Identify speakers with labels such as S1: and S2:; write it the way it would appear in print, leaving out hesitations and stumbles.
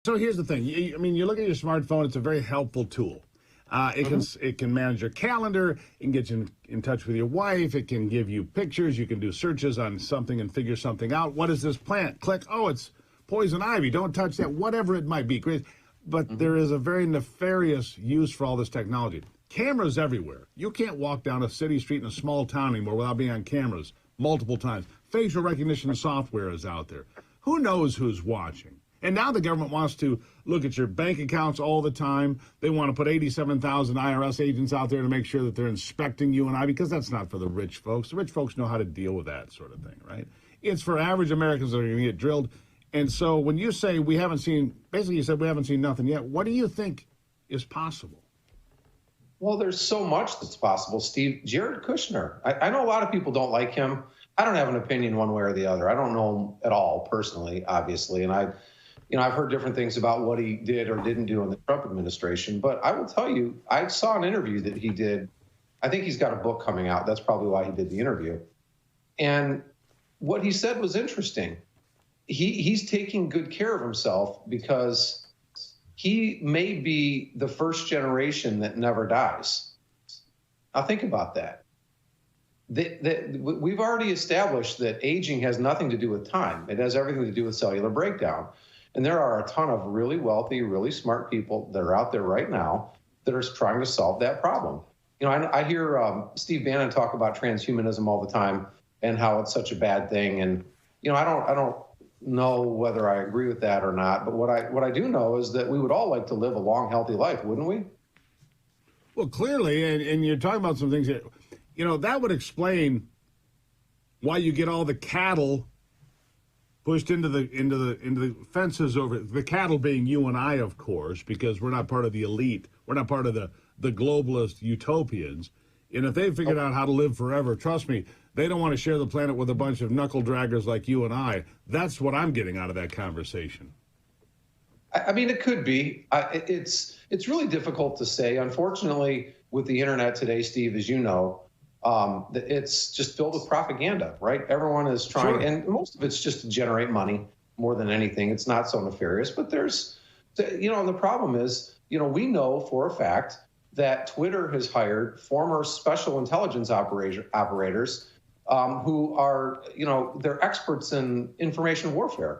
S1: So here's the thing. I mean, you look at your smartphone, it's a very helpful tool. It can manage your calendar, it can get you in touch with your wife, it can give you pictures, you can do searches on something and figure something out. What is this plant? Click, oh, it's poison ivy, don't touch that, whatever it might be. Great. But there is a very nefarious use for all this technology. Cameras everywhere. You can't walk down a city street in a small town anymore without being on cameras multiple times. Facial recognition software is out there. Who knows who's watching? And now the government wants to look at your bank accounts all the time. They want to put 87,000 IRS agents out there to make sure that they're inspecting you and I, because that's not for the rich folks. The rich folks know how to deal with that sort of thing, right? It's for average Americans that are going to get drilled. And so when you say we haven't seen, basically you said we haven't seen nothing yet, what do you think is possible?
S2: Well, there's so much that's possible, Steve. Jared Kushner, I know a lot of people don't like him. I don't have an opinion one way or the other. I don't know him at all personally, obviously. And I've heard different things about what he did or didn't do in the Trump administration. But I will tell you, I saw an interview that he did. I think he's got a book coming out. That's probably why he did the interview. And what he said was interesting. He's taking good care of himself because he may be the first generation that never dies. Now think about that. We've already established that aging has nothing to do with time. It has everything to do with cellular breakdown. And there are a ton of really wealthy, really smart people that are out there right now that are trying to solve that problem. You know, I hear Steve Bannon talk about transhumanism all the time and how it's such a bad thing. And, you know, I don't know whether I agree with that or not. But what I do know is that we would all like to live a long, healthy life, wouldn't we?
S1: Well, clearly, and you're talking about some things that, you know, that would explain why you get all the cattle pushed into the fences over the cattle being you and I, of course, because we're not part of the elite. We're not part of the globalist utopians. And if they figured out how to live forever, trust me, they don't want to share the planet with a bunch of knuckle draggers like you and I. That's what I'm getting out of that conversation.
S2: I mean, it could be. It's really difficult to say. Unfortunately, with the internet today, Steve, as you know, it's just filled with propaganda, right? Everyone is trying,
S1: sure.
S2: And most of it's just to generate money more than anything. It's not so nefarious, but there's, you know, and the problem is, you know, we know for a fact that Twitter has hired former special intelligence operators who are, you know, they're experts in information warfare.